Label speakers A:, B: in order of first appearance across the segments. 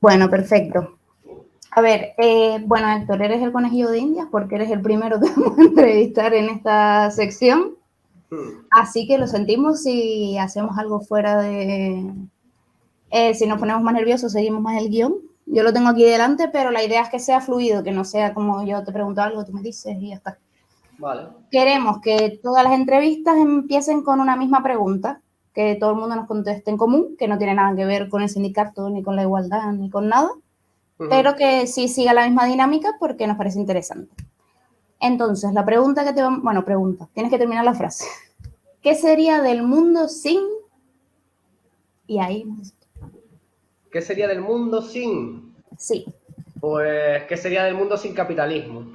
A: Bueno, perfecto. A ver, bueno, Héctor, eres el conejillo de Indias porque eres el primero que vamos a entrevistar en esta sección. Así que lo sentimos si hacemos algo fuera de... si nos ponemos más nerviosos, seguimos más el guión. Yo lo tengo aquí delante, pero la idea es que sea fluido, que no sea como yo te pregunto algo, tú me dices y ya está.
B: Vale.
A: Queremos que todas las entrevistas empiecen con una misma pregunta, que todo el mundo nos conteste en común, que no tiene nada que ver con el sindicato, ni con la igualdad, ni con nada, pero que sí siga la misma dinámica porque nos parece interesante. Entonces, la pregunta que te vamos... Bueno, pregunta, tienes que terminar la frase. ¿Qué sería del mundo sin...? Y ahí...
B: ¿Qué sería del mundo sin?
A: Sí.
B: Pues, ¿qué sería del mundo sin capitalismo?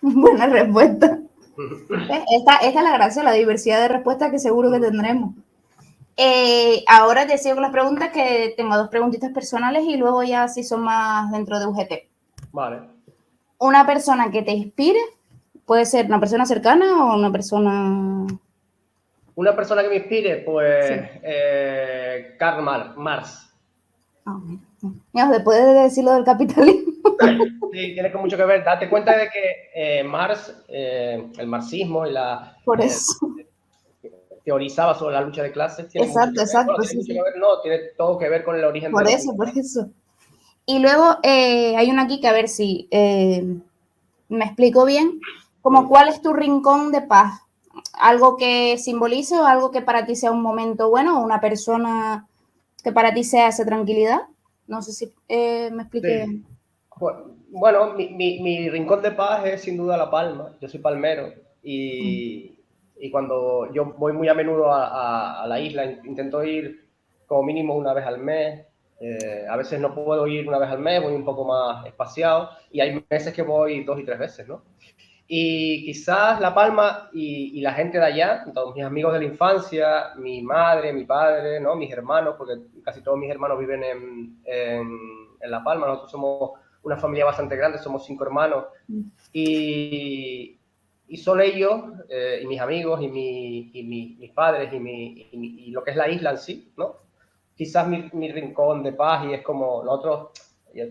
A: Buena respuesta. Esta es la gracia, la diversidad de respuestas que seguro que tendremos. Ahora te sigo con las preguntas, que tengo dos preguntitas personales y luego ya si son más dentro de UGT.
B: Vale.
A: Una persona que te inspire, puede ser una persona cercana o una persona...
B: Una persona que me inspire, pues
A: Sí.
B: Karl Marx.
A: Mira, después de decir lo del capitalismo.
B: Sí, tiene mucho que ver. Date cuenta de que Marx, el marxismo y la...
A: Por eso.
B: teorizaba sobre la lucha de clases, tiene mucho
A: Exacto,
B: que ver. Bueno,
A: exacto,
B: tiene
A: sí,
B: mucho que
A: sí.
B: ver, no, tiene todo que ver con el origen de
A: Por
B: los
A: eso, por
B: sindicatos.
A: eso. Y luego hay una aquí que a ver si me explico bien. Como cuál es tu rincón de paz. Algo que simbolice o algo que para ti sea un momento bueno o una persona que para ti sea esa tranquilidad. No sé si me expliqué
B: Sí.
A: bien.
B: Bueno, mi rincón de paz es sin duda La Palma. Yo soy palmero y cuando yo voy muy a menudo a la isla, intento ir como mínimo una vez al mes. A veces no puedo ir una vez al mes, voy un poco más espaciado y hay meses que voy 2 y 3 veces, ¿no? Y quizás La Palma y la gente de allá, todos mis amigos de la infancia, mi madre, mi padre, ¿no? Mis hermanos, porque casi todos mis hermanos viven en La Palma, nosotros somos una familia bastante grande, somos 5 hermanos, y son ellos, y mis amigos, mis padres, y lo que es la isla en sí, ¿no? Quizás mi rincón de paz, y es como nosotros,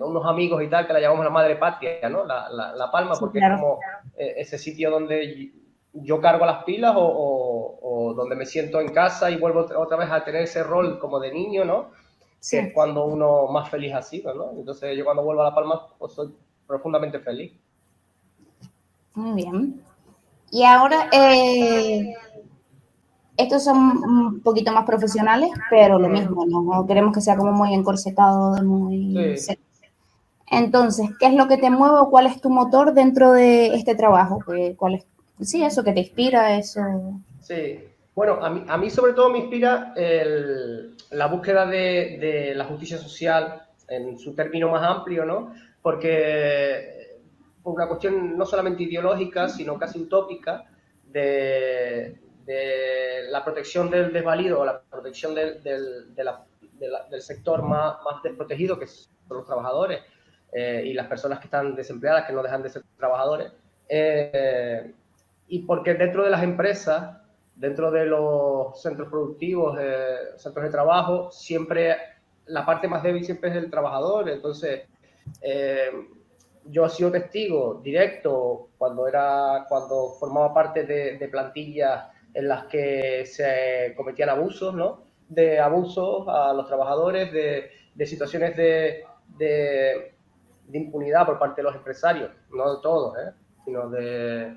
B: unos amigos y tal, que la llamamos la madre patria, ¿no? La Palma,
A: Sí,
B: porque es
A: claro.
B: como ese sitio donde yo cargo las pilas o donde me siento en casa y vuelvo otra vez a tener ese rol como de niño, ¿no? Que es
A: Sí.
B: cuando uno más feliz ha sido, ¿no? Entonces yo cuando vuelvo a La Palma, pues soy profundamente feliz.
A: Muy bien. Y ahora, estos son un poquito más profesionales, pero lo mismo, ¿no? No queremos que sea como muy encorsetado, muy
B: Sí,
A: serio. Entonces, ¿qué es lo que te mueve o cuál es tu motor dentro de este trabajo? ¿Cuál es, sí, eso que te inspira, eso?
B: sí. Bueno, a mí sobre todo me inspira la búsqueda de la justicia social en su término más amplio, ¿no? Porque por una cuestión no solamente ideológica, sino casi utópica, de la protección del desvalido o la protección del sector más desprotegido, que son los trabajadores y las personas que están desempleadas, que no dejan de ser trabajadores. Y porque dentro de las empresas, dentro de los centros productivos, centros de trabajo, siempre la parte más débil siempre es el trabajador. Entonces, eh, yo he sido testigo directo cuando formaba parte de plantillas en las que se cometían abusos, ¿no? De abusos a los trabajadores, de situaciones de impunidad por parte de los empresarios, no de todos, sino de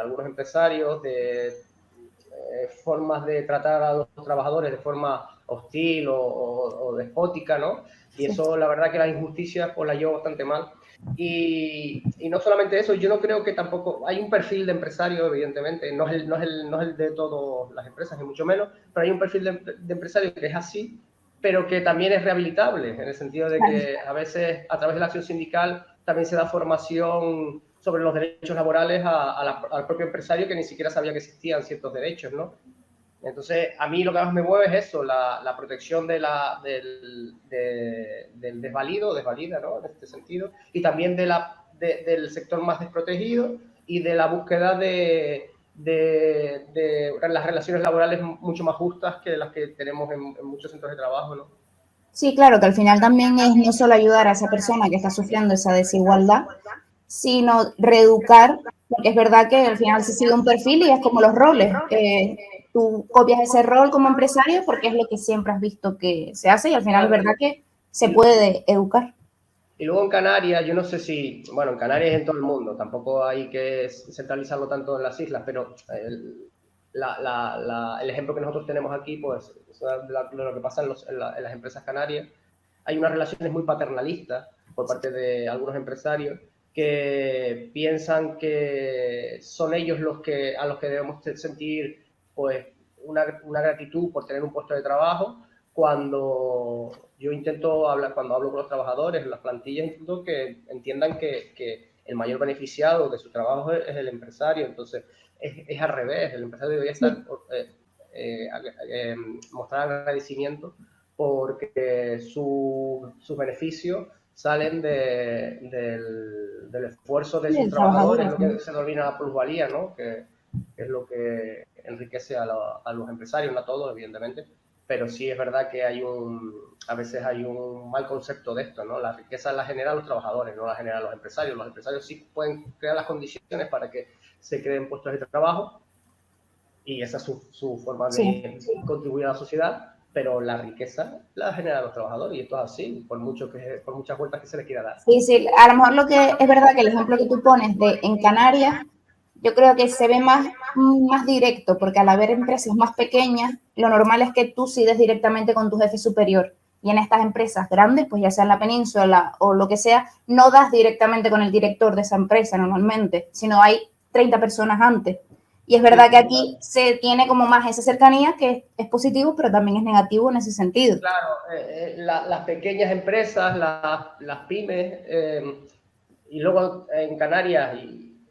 B: algunos empresarios, de formas de tratar a los trabajadores de forma hostil o despótica, ¿no? Y
A: Sí.
B: eso, la verdad que las injusticias pues las llevo bastante mal. Y no solamente eso, yo no creo que tampoco, hay un perfil de empresario, evidentemente, no es el de todas las empresas, ni mucho menos, pero hay un perfil de empresario que es así, pero que también es rehabilitable, en el sentido de
A: Vale.
B: que a veces a través de la acción sindical también se da formación sobre los derechos laborales al propio empresario que ni siquiera sabía que existían ciertos derechos, ¿no? Entonces, a mí lo que más me mueve es eso, la protección del desvalido, desvalida, ¿no? En este sentido, y también del sector más desprotegido y de la búsqueda de las relaciones laborales mucho más justas que las que tenemos en muchos centros de trabajo, ¿no?
A: Sí, claro, que al final también es no solo ayudar a esa persona que está sufriendo esa desigualdad, sino reeducar, porque es verdad que al final se sigue un perfil y es como los roles. Tú copias ese rol como empresario porque es lo que siempre has visto que se hace y al final es verdad que se puede educar.
B: Y luego en Canarias, yo no sé si, bueno, en Canarias es en todo el mundo, tampoco hay que centralizarlo tanto en las islas, pero el ejemplo que nosotros tenemos aquí, pues, es lo que pasa en las empresas canarias. Hay unas relaciones muy paternalistas por parte de algunos empresarios que piensan que son ellos a los que debemos sentir, pues, una gratitud por tener un puesto de trabajo, cuando yo intento hablar, cuando hablo con los trabajadores, las plantillas, intento que entiendan que el mayor beneficiado de su trabajo es el empresario. Entonces, es al revés, el empresario debería estar, mostrar agradecimiento porque sus beneficios salen del esfuerzo de sus
A: El
B: trabajadores,
A: trabajador.
B: lo que se denomina la plusvalía, ¿no? Que es lo que enriquece a los empresarios, no a todos, evidentemente, pero sí es verdad que a veces hay un mal concepto de esto, ¿no? La riqueza la generan los trabajadores, no la generan los empresarios. Los empresarios sí pueden crear las condiciones para que se creen puestos de trabajo y esa es su forma
A: Sí.
B: de contribuir a la sociedad, pero la riqueza la generan los trabajadores y esto es así, por muchas vueltas que se les quiera dar.
A: Sí, sí, a lo mejor lo que es verdad que el ejemplo que tú pones de en Canarias, yo creo que se ve más directo, porque al haber empresas más pequeñas, lo normal es que tú sides directamente con tu jefe superior. Y en estas empresas grandes, pues ya sea en la península o lo que sea, no das directamente con el director de esa empresa normalmente, sino hay 30 personas antes. Y es verdad que aquí se tiene como más esa cercanía que es positivo, pero también es negativo en ese sentido.
B: Claro, las pequeñas empresas, las pymes, y luego en Canarias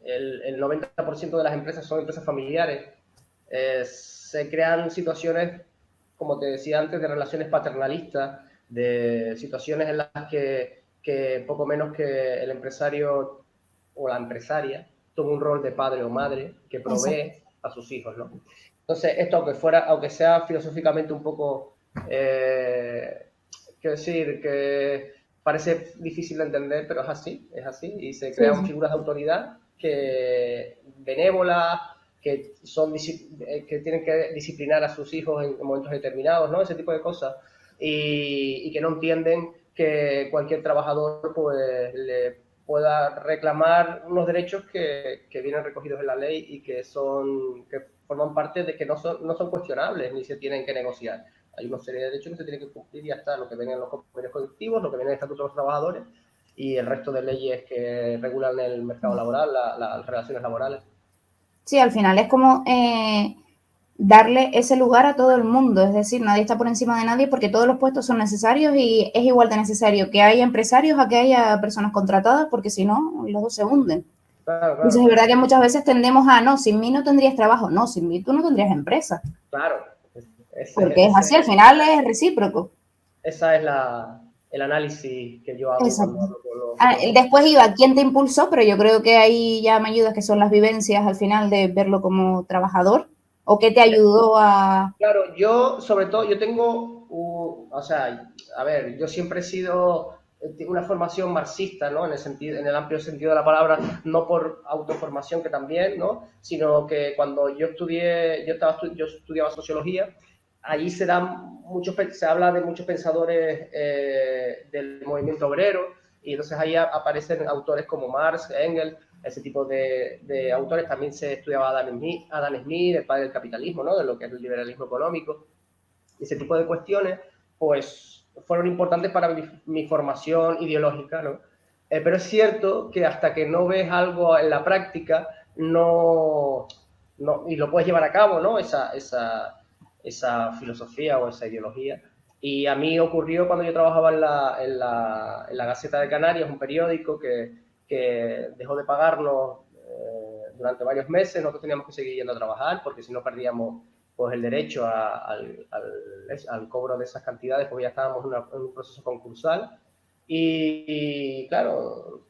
B: el 90% de las empresas son empresas familiares, se crean situaciones, como te decía antes, de relaciones paternalistas, de situaciones en las que poco menos que el empresario o la empresaria toma un rol de padre o madre que
A: Exacto.
B: provee a sus hijos, ¿no? Entonces, esto aunque sea filosóficamente un poco, quiero decir, que parece difícil de entender, pero es así, y se
A: Sí,
B: crean
A: sí.
B: figuras de autoridad benévolas, que tienen que disciplinar a sus hijos en momentos determinados, ¿no? Ese tipo de cosas, y que no entienden que cualquier trabajador pues le pueda reclamar unos derechos que vienen recogidos en la ley y que forman parte de que no son cuestionables ni se tienen que negociar. Hay una serie de derechos que se tienen que cumplir y ya está, lo que ven en los convenios colectivos, lo que ven en el Estatuto de los Trabajadores y el resto de leyes que regulan el mercado laboral, las relaciones laborales.
A: Sí, al final es como darle ese lugar a todo el mundo, es decir, nadie está por encima de nadie porque todos los puestos son necesarios y es igual de necesario que haya empresarios a que haya personas contratadas porque si no, los dos se hunden.
B: Claro,
A: Entonces
B: claro.
A: es verdad que muchas veces tendemos a, no, sin mí no tendrías trabajo, no, sin mí tú no tendrías empresa,
B: Claro. Ese,
A: porque es así, al
B: ese,
A: final es recíproco.
B: esa es el análisis que yo hago
A: Exacto.
B: cuando hablo con los
A: Después
B: empresarios.
A: iba, ¿quién te impulsó? Pero yo creo que ahí ya me ayudas, que son las vivencias al final de verlo como trabajador, o qué te ayudó a...
B: Claro, yo sobre todo, yo tengo, o sea, a ver, yo siempre he sido una formación marxista, ¿no? En el amplio sentido de la palabra, no por autoformación que también, ¿no? Sino que cuando yo estudié, yo estudiaba sociología, allí se habla de muchos pensadores del movimiento obrero, y entonces ahí aparecen autores como Marx, Engels, ese tipo de autores. También se estudiaba Adam Smith, el padre del capitalismo, ¿no? De lo que es el liberalismo económico. Y ese tipo de cuestiones, pues, fueron importantes para mi formación ideológica, ¿no? Pero es cierto que hasta que no ves algo en la práctica, y lo puedes llevar a cabo, ¿no? Esa filosofía o esa ideología. Y a mí ocurrió cuando yo trabajaba en la Gaceta de Canarias, un periódico que dejó de pagarnos durante varios meses. Nosotros teníamos que seguir yendo a trabajar porque si no perdíamos pues el derecho al cobro de esas cantidades porque ya estábamos en un proceso concursal. Y claro,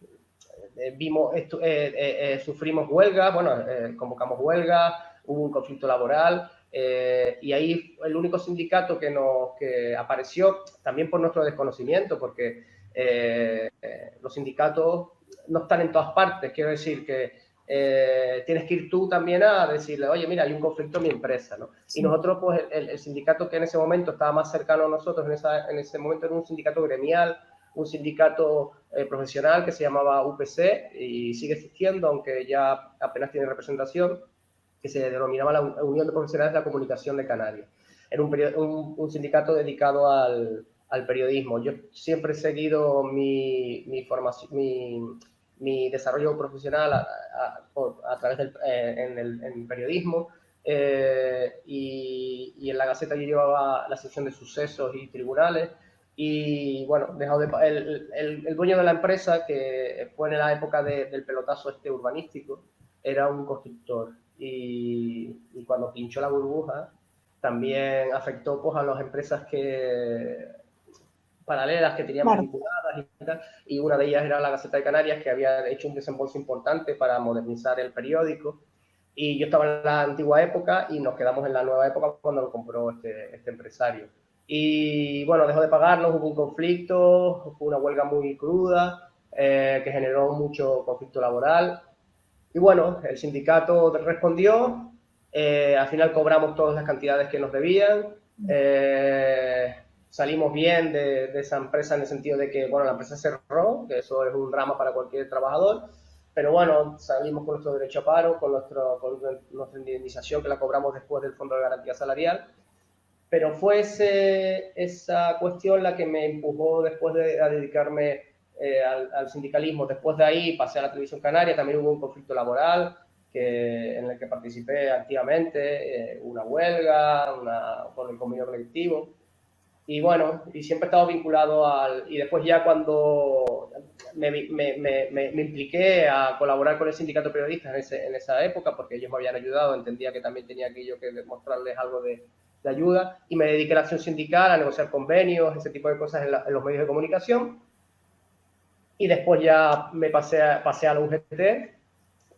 B: sufrimos huelgas, bueno, convocamos huelgas, hubo un conflicto laboral Y ahí el único sindicato que apareció, también por nuestro desconocimiento, porque los sindicatos no están en todas partes, quiero decir que tienes que ir tú también a decirle, oye, mira, hay un conflicto en mi empresa, ¿no? Sí. Y nosotros, pues, el sindicato que en ese momento estaba más cercano a nosotros, en ese momento era un sindicato gremial, un sindicato profesional que se llamaba UPC y sigue existiendo, aunque ya apenas tiene representación, que se denominaba la Unión de Profesionales de la Comunicación de Canarias. Era un sindicato dedicado al periodismo. Yo siempre he seguido mi formación, mi desarrollo profesional a través en el periodismo, y en la Gaceta yo llevaba la sección de sucesos y tribunales. Y bueno, el dueño de la empresa, que fue en la época del pelotazo urbanístico, era un constructor. Y cuando pinchó la burbuja, también afectó, pues, a las empresas paralelas que teníamos, claro, vinculadas y tal, y una de ellas era la Gaceta de Canarias, que había hecho un desembolso importante para modernizar el periódico. Y yo estaba en la antigua época y nos quedamos en la nueva época cuando lo compró este empresario. Y bueno, dejó de pagarnos, hubo un conflicto, fue una huelga muy cruda, que generó mucho conflicto laboral. Y bueno, el sindicato respondió, al final cobramos todas las cantidades que nos debían, salimos bien de esa empresa en el sentido de que, bueno, la empresa cerró, que eso es un drama para cualquier trabajador, pero bueno, salimos con nuestro derecho a paro, con nuestra indemnización que la cobramos después del Fondo de Garantía Salarial. Pero fue esa cuestión la que me empujó después a dedicarme al sindicalismo. Después de ahí pasé a la Televisión Canaria, también hubo un conflicto laboral en el que participé activamente, una huelga, por el convenio colectivo. Y bueno, y siempre he estado vinculado y después ya cuando me impliqué a colaborar con el sindicato de periodistas en esa época, porque ellos me habían ayudado, entendía que también tenía que yo que demostrarles algo de ayuda, y me dediqué a la acción sindical, a negociar convenios, ese tipo de cosas en los medios de comunicación. Y después ya me pasé a la UGT,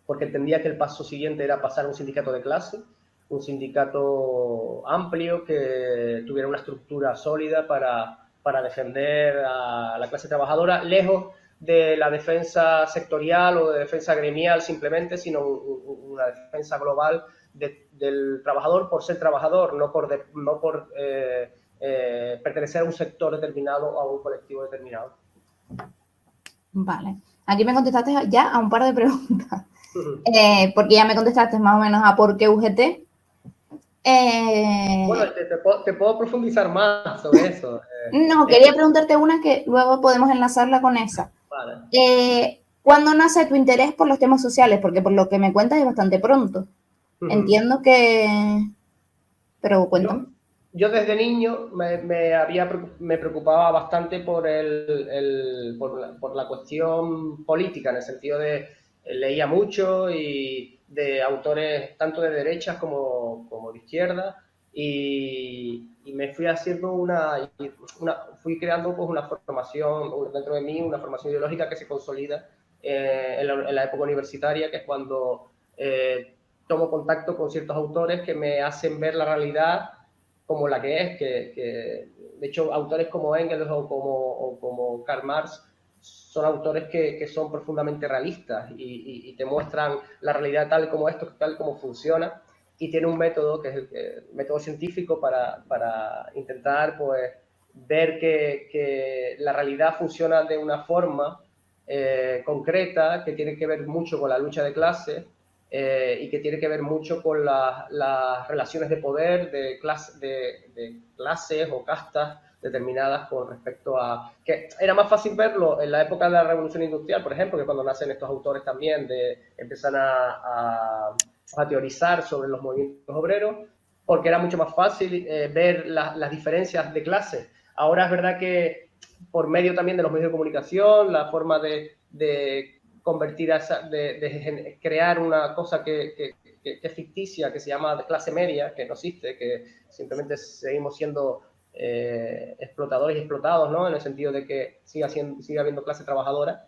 B: porque entendía que el paso siguiente era pasar a un sindicato de clase, un sindicato amplio que tuviera una estructura sólida para defender a la clase trabajadora, lejos de la defensa sectorial o de defensa gremial simplemente, sino una defensa global del trabajador por ser trabajador, no por pertenecer a un sector determinado o a un colectivo determinado.
A: Vale. Aquí me contestaste ya a un par de preguntas. Porque ya me contestaste más o menos a por qué UGT.
B: Bueno, te puedo profundizar más sobre eso.
A: No, quería preguntarte una que luego podemos enlazarla con esa. Vale. ¿Cuándo nace tu interés por los temas sociales? Porque por lo que me cuentas es bastante pronto. Entiendo que... Pero cuéntame.
B: Yo desde niño me preocupaba bastante por la cuestión política, en el sentido de leía mucho y de autores tanto de derechas como de izquierda, y me fui haciendo fui creando, pues, una formación dentro de mí, una formación ideológica que se consolida en la época universitaria, que es cuando tomo contacto con ciertos autores que me hacen ver la realidad como la que es, que de hecho autores como Engels o como Karl Marx son autores que son profundamente realistas y te muestran la realidad tal como tal como funciona, y tiene un método que es el método científico para intentar, pues, ver que la realidad funciona de una forma concreta, que tiene que ver mucho con la lucha de clases, y que tiene que ver mucho con las relaciones de poder de clases o castas determinadas con respecto a... que era más fácil verlo en la época de la Revolución Industrial, por ejemplo, que cuando nacen estos autores también empiezan a teorizar sobre los movimientos obreros, porque era mucho más fácil ver las diferencias de clases. Ahora es verdad que por medio también de los medios de comunicación, la forma de convertir de crear una cosa que es ficticia, que se llama clase media, que no existe, que simplemente seguimos siendo explotadores y explotados, ¿no? En el sentido de que siga habiendo clase trabajadora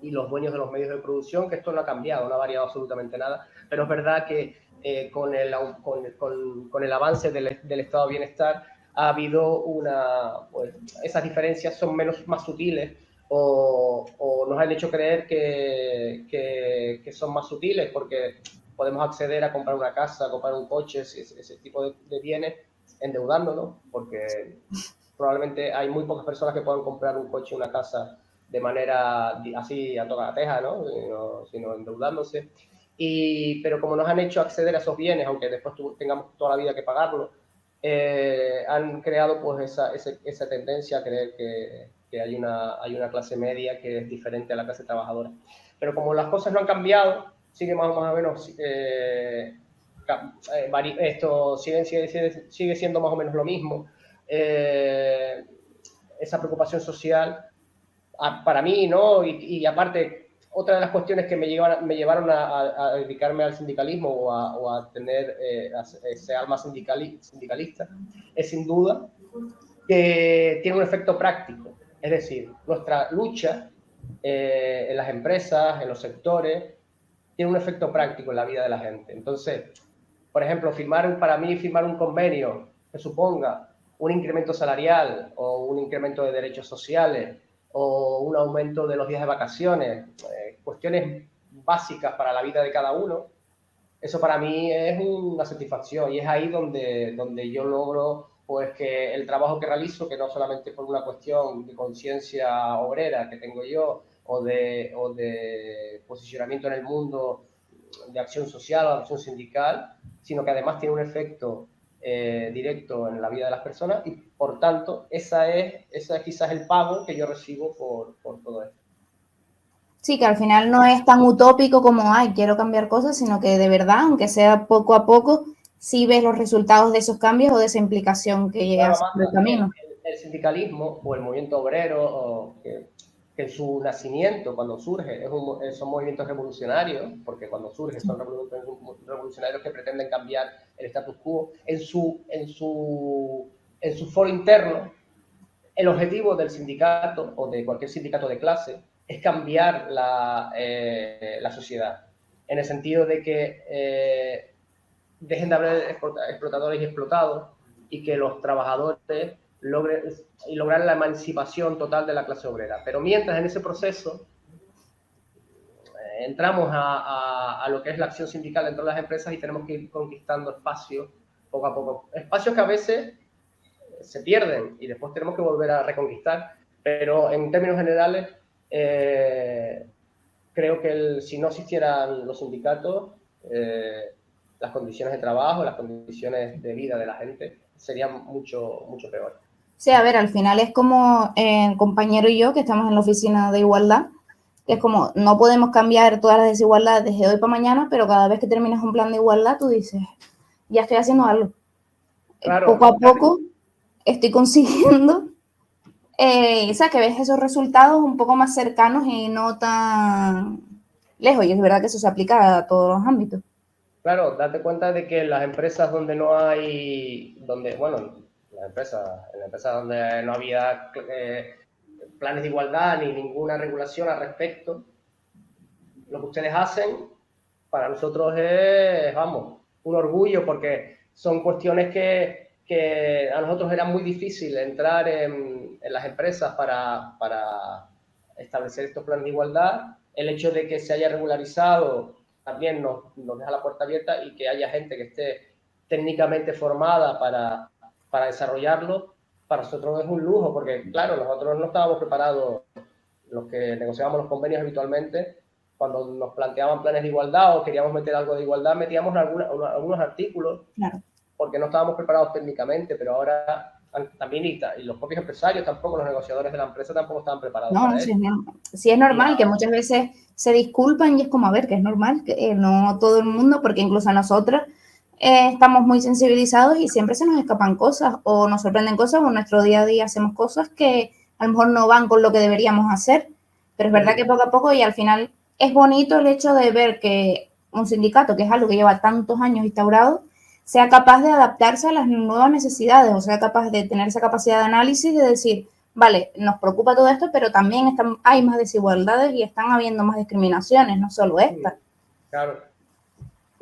B: y los dueños de los medios de producción, que esto no ha cambiado, no ha variado absolutamente nada, pero es verdad que con el avance del estado de bienestar ha habido pues, esas diferencias son más sutiles o nos han hecho creer que son más sutiles porque podemos acceder a comprar una casa, a comprar un coche, ese tipo de bienes, endeudándonos, porque probablemente hay muy pocas personas que puedan comprar un coche o una casa de manera así a toda la teja, ¿no? Sino endeudándose. Pero como nos han hecho acceder a esos bienes, aunque después tengamos toda la vida que pagarlo, han creado pues esa tendencia a creer que hay una clase media que es diferente a la clase trabajadora. Pero como las cosas no han cambiado, sigue más o menos esto sigue siendo más o menos lo mismo. Esa preocupación social para mí, ¿no? Y aparte, otra de las cuestiones que me llevaron a dedicarme al sindicalismo o a tener ese alma sindicalista es sin duda que tiene un efecto práctico. Es decir, nuestra lucha en las empresas, en los sectores, tiene un efecto práctico en la vida de la gente. Entonces, por ejemplo, para mí firmar un convenio que suponga un incremento salarial o un incremento de derechos sociales o un aumento de los días de vacaciones, cuestiones básicas para la vida de cada uno, eso para mí es una satisfacción y es ahí donde yo logro pues que el trabajo que realizo, que no solamente por una cuestión de conciencia obrera que tengo yo o de posicionamiento en el mundo de acción social o de acción sindical, sino que además tiene un efecto directo en la vida de las personas y por tanto esa es quizás el pago que yo recibo por todo esto.
A: Sí, que al final no es tan utópico como, ay, quiero cambiar cosas, sino que de verdad, aunque sea poco a poco, sí ves los resultados de esos cambios o de esa implicación que llegas por el camino.
B: El sindicalismo o el movimiento obrero, que en su nacimiento, cuando surge, son movimientos revolucionarios, porque cuando surge son revolucionarios que pretenden cambiar el status quo. En su foro interno, el objetivo del sindicato o de cualquier sindicato de clase es cambiar la sociedad, en el sentido de que dejen de haber explotadores y explotados y que los trabajadores lograr la emancipación total de la clase obrera. Pero mientras en ese proceso entramos a lo que es la acción sindical dentro de las empresas y tenemos que ir conquistando espacios poco a poco. Espacios que a veces se pierden y después tenemos que volver a reconquistar, pero en términos generales creo que si no existieran los sindicatos, las condiciones de trabajo, las condiciones de vida de la gente serían mucho, mucho peor.
A: Sí, a ver, al final es como el compañero y yo que estamos en la oficina de igualdad, que es como, no podemos cambiar todas las desigualdades desde hoy para mañana, pero cada vez que terminas un plan de igualdad, tú dices, ya estoy haciendo algo. Claro, poco a poco estoy consiguiendo, o sea, que ves esos resultados un poco más cercanos y no tan lejos, y es verdad que eso se aplica a todos los ámbitos.
B: Claro, date cuenta de que en las empresas donde no hay, en las empresas donde no había planes de igualdad ni ninguna regulación al respecto, lo que ustedes hacen para nosotros es, vamos, un orgullo porque son cuestiones que a nosotros era muy difícil entrar en las empresas para establecer estos planes de igualdad. El hecho de que se haya regularizado también nos deja la puerta abierta y que haya gente que esté técnicamente formada para desarrollarlo, para nosotros es un lujo, porque claro, nosotros no estábamos preparados, los que negociábamos los convenios habitualmente, cuando nos planteaban planes de igualdad o queríamos meter algo de igualdad, metíamos algunos artículos, claro, porque no estábamos preparados técnicamente, pero ahora también y los propios empresarios tampoco, los negociadores de la empresa tampoco estaban preparados para eso.
A: Sí es normal que muchas veces se disculpan y es como, a ver, que es normal, que no todo el mundo, porque incluso a nosotros estamos muy sensibilizados y siempre se nos escapan cosas o nos sorprenden cosas o en nuestro día a día hacemos cosas que a lo mejor no van con lo que deberíamos hacer, pero es verdad que poco a poco y al final es bonito el hecho de ver que un sindicato, que es algo que lleva tantos años instaurado, sea capaz de adaptarse a las nuevas necesidades, o sea capaz de tener esa capacidad de análisis de decir, vale, nos preocupa todo esto, pero también hay más desigualdades y están habiendo más discriminaciones, no solo esta.
B: Claro.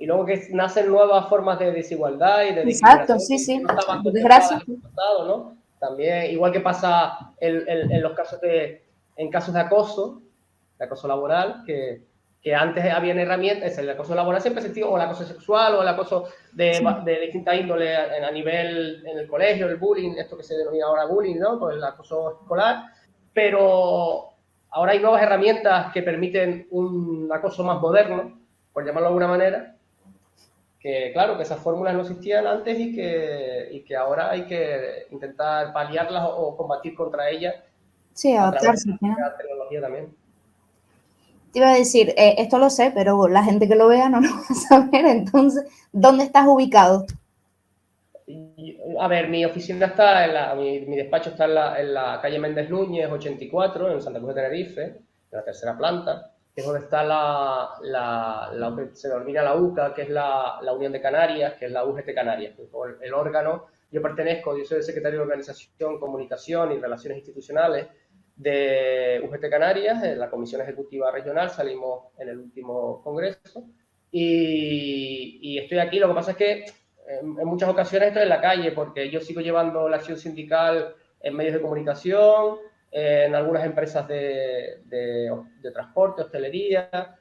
B: y luego que nacen nuevas formas de desigualdad y de
A: Exacto,
B: discriminación
A: sí.
B: que no estaban
A: Desgracia.
B: contempladas en el pasado, ¿no? También, igual que pasa en los casos en casos de acoso laboral, que antes habían herramientas, el acoso laboral siempre ha existido, o el acoso sexual, o el acoso de distinta índole a nivel en el colegio, el bullying, esto que se denomina ahora bullying, ¿no? Pues el acoso escolar, pero ahora hay nuevas herramientas que permiten un acoso más moderno, por llamarlo de alguna manera, que claro, que esas fórmulas no existían antes y que ahora hay que intentar paliarlas o combatir contra ellas a través
A: Adaptarse,
B: de
A: ¿no?
B: la tecnología también.
A: Te iba a decir, esto lo sé, pero la gente que lo vea no lo va a saber. Entonces, ¿dónde estás ubicado?
B: A ver, mi oficina está, mi despacho está en la calle Méndez Núñez 84, en Santa Cruz de Tenerife, en la tercera planta, que es donde está se denomina la UCA, que es la Unión de Canarias, que es la UGT Canarias, el órgano. Yo soy el secretario de Organización, Comunicación y Relaciones Institucionales de UGT Canarias, en la Comisión Ejecutiva Regional, salimos en el último congreso, y estoy aquí. Lo que pasa es que en muchas ocasiones estoy en la calle porque yo sigo llevando la acción sindical en medios de comunicación, en algunas empresas de transporte, hostelería,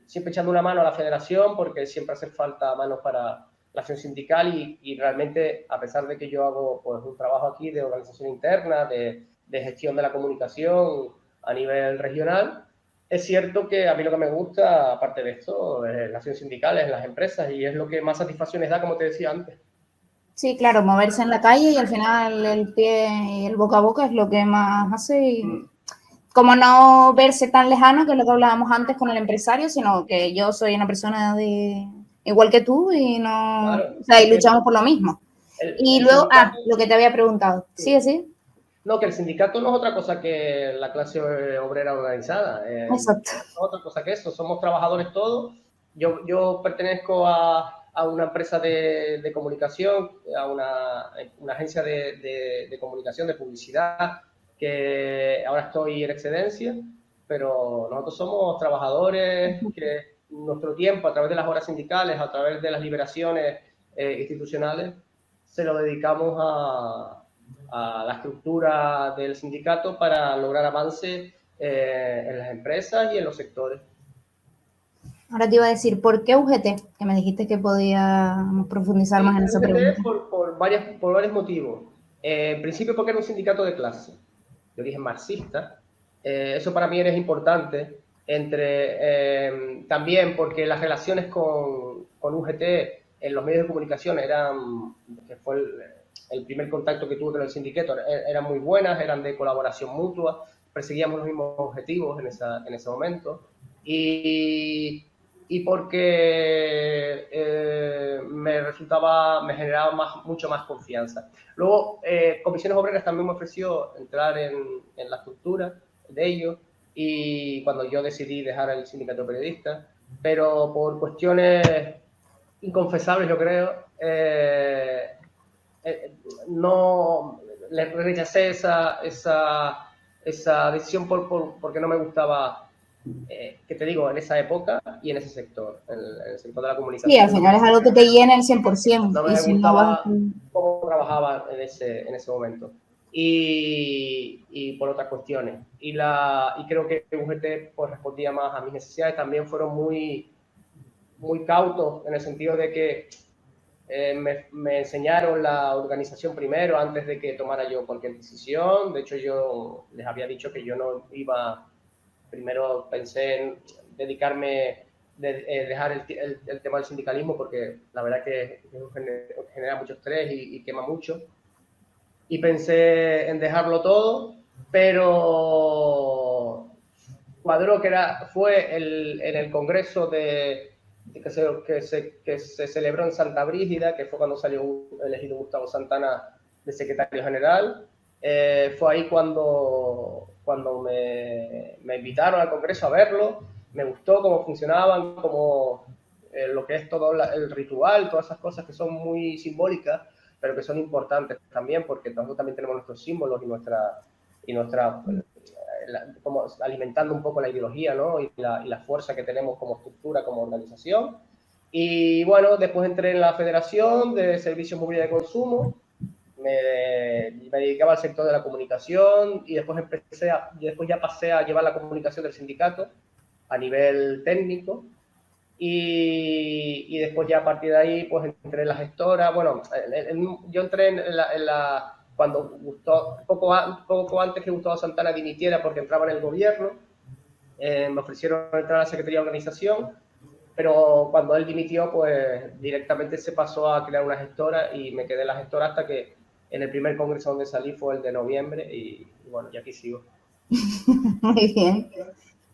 B: siempre echando una mano a la federación porque siempre hace falta manos para la acción sindical y realmente, a pesar de que yo hago pues, un trabajo aquí de organización interna, de gestión de la comunicación a nivel regional, es cierto que a mí lo que me gusta, aparte de esto, es la acción sindical, es las empresas y es lo que más satisfacciones da, como te decía antes.
A: Sí, claro, moverse en la calle y al final el pie y el boca a boca es lo que más hace. Y como no verse tan lejano, que es lo que hablábamos antes con el empresario, sino que yo soy una persona igual que tú y no,
B: Claro,
A: o sea, y luchamos por lo mismo. Y
B: el
A: luego,
B: sindicato,
A: lo que te había preguntado. Sí, sí.
B: No, que el sindicato no es otra cosa que la clase obrera organizada.
A: Exacto.
B: No es otra cosa que eso. Somos trabajadores todos. Yo pertenezco a una empresa de comunicación, a una agencia de comunicación, de publicidad, que ahora estoy en excedencia, pero nosotros somos trabajadores que nuestro tiempo, a través de las horas sindicales, a través de las liberaciones institucionales, se lo dedicamos a la estructura del sindicato para lograr avances en las empresas y en los sectores.
A: Ahora te iba a decir, ¿por qué UGT? Que me dijiste que podíamos profundizar más en esa pregunta.
B: Por varios motivos. En principio porque era un sindicato de clase, de origen marxista. Eso para mí era importante. También porque las relaciones con UGT en los medios de comunicación que fue el primer contacto que tuve con el sindicato, eran muy buenas, eran de colaboración mutua, perseguíamos los mismos objetivos en ese momento. Y porque me generaba mucho más confianza. Luego, Comisiones Obreras también me ofreció entrar en la estructura de ellos, y cuando yo decidí dejar el sindicato de periodistas, pero por cuestiones inconfesables, yo creo, no le rechacé esa decisión porque no me gustaba, que te digo, en esa época y en ese sector, en el sector de la comunicación.
A: Sí, al final es algo que te llena el 100%.
B: No me
A: y si
B: gustaba
A: no vas...
B: cómo trabajaba en ese momento. Y por otras cuestiones. Y creo que UGT pues, respondía más a mis necesidades. También fueron muy cautos en el sentido de que me enseñaron la organización primero antes de que tomara yo cualquier decisión. De hecho, yo les había dicho que yo no iba, primero pensé en dedicarme, dejar el tema del sindicalismo porque la verdad que genera mucho estrés y quema mucho. Y pensé en dejarlo todo, pero cuadró fue en el congreso que se celebró en Santa Brígida, que fue cuando salió elegido Gustavo Santana de secretario general. Fue ahí cuando me invitaron al congreso a verlo. Me gustó cómo funcionaban, lo que es todo el ritual, todas esas cosas que son muy simbólicas, pero que son importantes también porque nosotros también tenemos nuestros símbolos y nuestra como alimentando un poco la ideología, ¿no? Y la fuerza que tenemos como estructura, como organización. Y bueno, después entré en la Federación de Servicios Móviles de Consumo, me dedicaba al sector de la comunicación y después después ya pasé a llevar la comunicación del sindicato a nivel técnico y después ya a partir de ahí pues entré en la gestora. Bueno, yo entré cuando poco antes que Gustavo Santana dimitiera porque entraba en el gobierno, me ofrecieron entrar a la Secretaría de Organización, pero cuando él dimitió, pues directamente se pasó a crear una gestora y me quedé en la gestora hasta que en el primer congreso donde salí fue el de noviembre y bueno, ya aquí sigo.
A: Muy bien.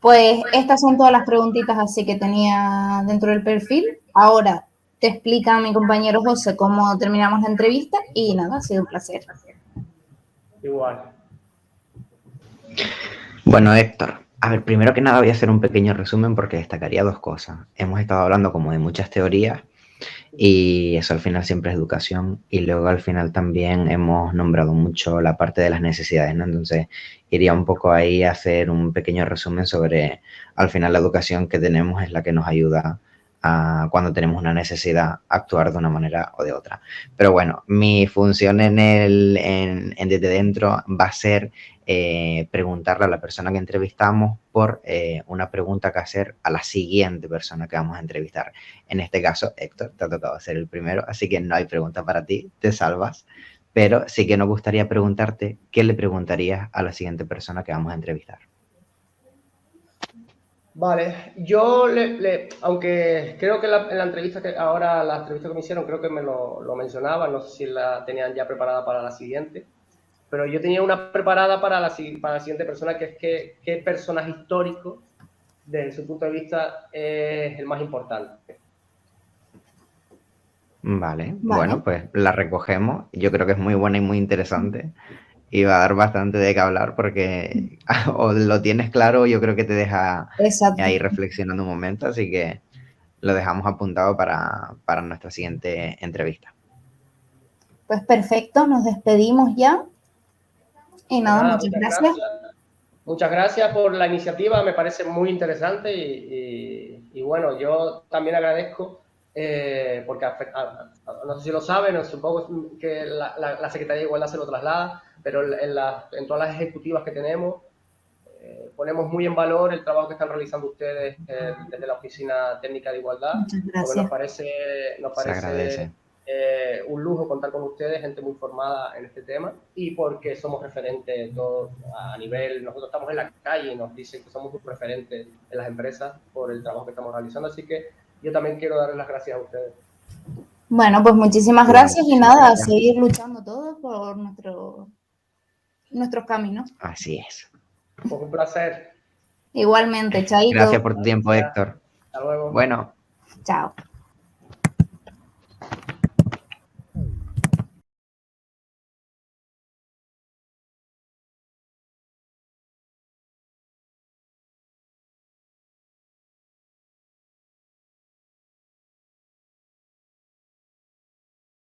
A: Pues estas son todas las preguntitas así que tenía dentro del perfil. Ahora te explica mi compañero José cómo terminamos la entrevista y nada, ha sido un placer.
B: Igual.
C: Bueno, Héctor, a ver, primero que nada voy a hacer un pequeño resumen porque destacaría dos cosas. Hemos estado hablando como de muchas teorías y eso al final siempre es educación y luego al final también hemos nombrado mucho la parte de las necesidades, ¿no? Entonces iría un poco ahí a hacer un pequeño resumen sobre al final la educación que tenemos es la que nos ayuda a cuando tenemos una necesidad actuar de una manera o de otra. Pero bueno, mi función desde dentro va a ser preguntarle a la persona que entrevistamos por una pregunta que hacer a la siguiente persona que vamos a entrevistar. En este caso, Héctor, te ha tocado ser el primero, así que no hay pregunta para ti, te salvas. Pero sí que nos gustaría preguntarte qué le preguntarías a la siguiente persona que vamos a entrevistar.
B: Vale, yo aunque creo que en la entrevista la entrevista que me hicieron, creo que me lo mencionaba, no sé si la tenían ya preparada para la siguiente, pero yo tenía una preparada para la siguiente persona, que es qué personaje histórico, desde su punto de vista, es el más importante.
C: Vale, bueno, pues la recogemos. Yo creo que es muy buena y muy interesante. Y va a dar bastante de qué hablar porque o lo tienes claro, yo creo que te deja ahí reflexionando un momento, así que lo dejamos apuntado para nuestra siguiente entrevista.
A: Pues perfecto, nos despedimos ya. Y nada, muchas gracias.
B: Muchas gracias por la iniciativa, me parece muy interesante y bueno, yo también agradezco porque no sé si lo saben, supongo que la Secretaría de Igualdad se lo traslada, pero en todas las ejecutivas que tenemos ponemos muy en valor el trabajo que están realizando ustedes desde la Oficina Técnica de Igualdad.
A: Muchas gracias.
B: Porque nos parece un lujo contar con ustedes, gente muy formada en este tema, y porque somos referentes todos a nivel, nosotros estamos en la calle y nos dicen que somos un referente en las empresas por el trabajo que estamos realizando, así que yo también quiero darles las gracias a ustedes.
A: Bueno, pues muchísimas gracias y nada, a seguir luchando todos por nuestros caminos.
C: Así es.
B: Pues un placer.
A: Igualmente, chaito.
C: Gracias por tu tiempo, Héctor.
B: Hasta luego.
C: Bueno.
A: Chao.